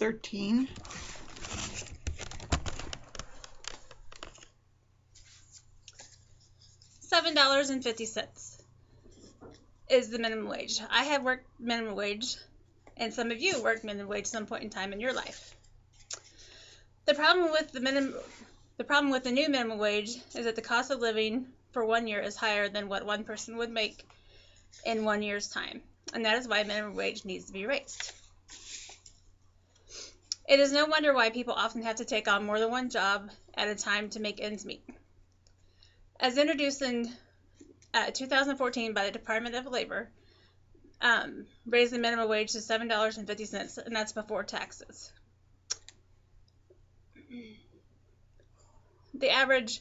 13. $7.50 is the minimum wage. I have worked minimum wage, and some of you worked minimum wage at some point in time in your life. The problem with the new minimum wage is that the cost of living for 1 year is higher than what one person would make in 1 year's time, and that is why minimum wage needs to be raised. It is no wonder why people often have to take on more than one job at a time to make ends meet. As introduced in 2014 by the Department of Labor, raised the minimum wage to $7.50, and that's before taxes. The average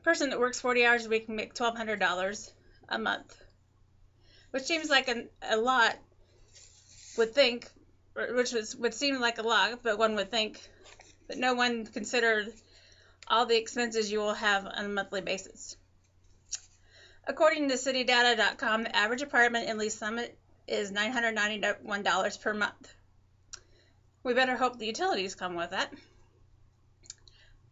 person that works 40 hours a week can make $1,200 a month, which seems like a lot, would seem like a lot, but one would think that no one considered all the expenses you will have on a monthly basis. According to citydata.com, the average apartment in Lee Summit is $991 per month. We better hope the utilities come with that.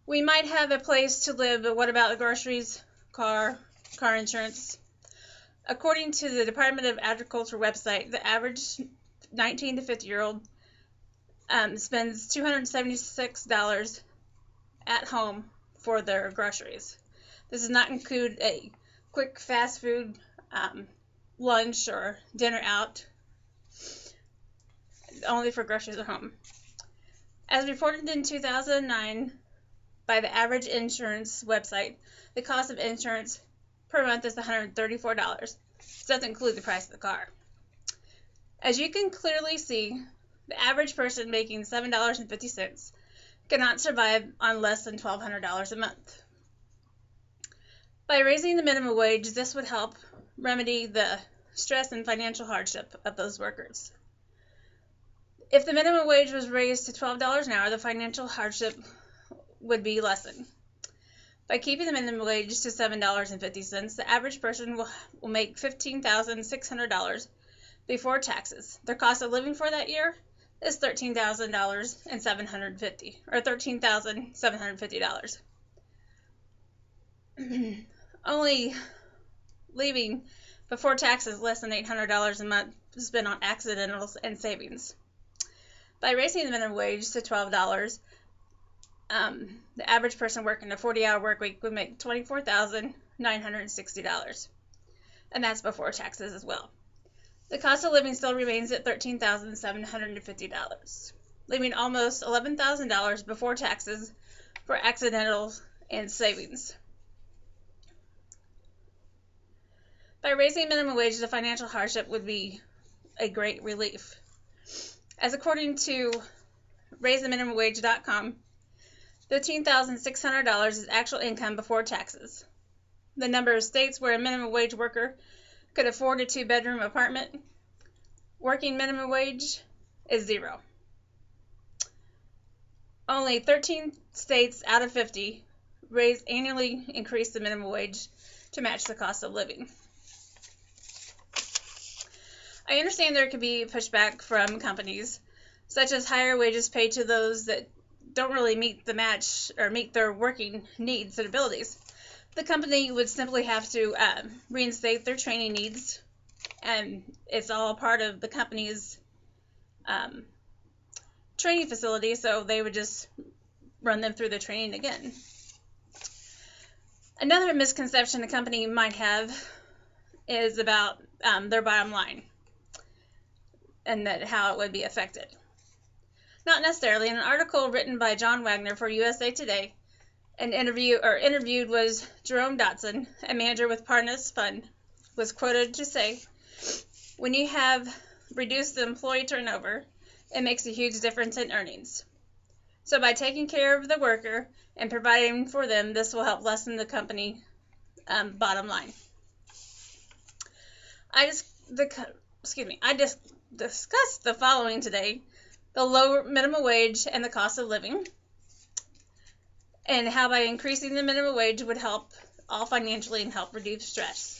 We might have a place to live, but what about the groceries, car insurance? According to the Department of Agriculture website, the average 19 to 50-year-old spends $276 at home for their groceries. This does not include a quick fast food lunch or dinner out, only for groceries at home. As reported in 2009 by the Average Insurance website, the cost of insurance per month is $134. This doesn't include the price of the car. As you can clearly see, the average person making $7.50 cannot survive on less than $1,200 a month. By raising the minimum wage, this would help remedy the stress and financial hardship of those workers. If the minimum wage was raised to $12 an hour, the financial hardship would be lessened. By keeping the minimum wage to $7.50, the average person will make $15,600 before taxes. Their cost of living for that year is $13,750. Only leaving before taxes less than $800 a month spent on accidentals and savings. By raising the minimum wage to $12, the average person working a 40-hour work week would make $24,960, and that's before taxes as well. The cost of living still remains at $13,750, leaving almost $11,000 before taxes for accidentals and savings. By raising minimum wage, the financial hardship would be a great relief. As according to raisetheminimumwage.com, $15,600 is actual income before taxes. The number of states where a minimum wage worker could afford a 2-bedroom apartment working minimum wage is 0. Only 13 states out of 50 annually increase the minimum wage to match the cost of living. I understand there could be pushback from companies, such as higher wages paid to those that don't really meet their working needs and abilities. The company would simply have to reinstate their training needs, and it's all part of the company's training facility, so they would just run them through the training again. Another misconception a company might have is about their bottom line and how it would be affected. Not necessarily. In an article written by John Wagner for USA Today, interviewed was Jerome Dotson, a manager with Parnas Fund, was quoted to say, "When you have reduced the employee turnover, it makes a huge difference in earnings. So by taking care of the worker and providing for them, this will help lessen the company bottom line." I discussed the following today: the low minimum wage and the cost of living, and how by increasing the minimum wage would help all financially and help reduce stress.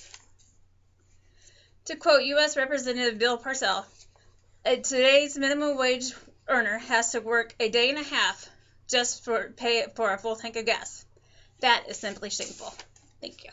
To quote U.S. Representative Bill Parcell, Today's minimum wage earner has to work a day and a half just for pay for a full tank of gas. That is simply shameful. Thank you.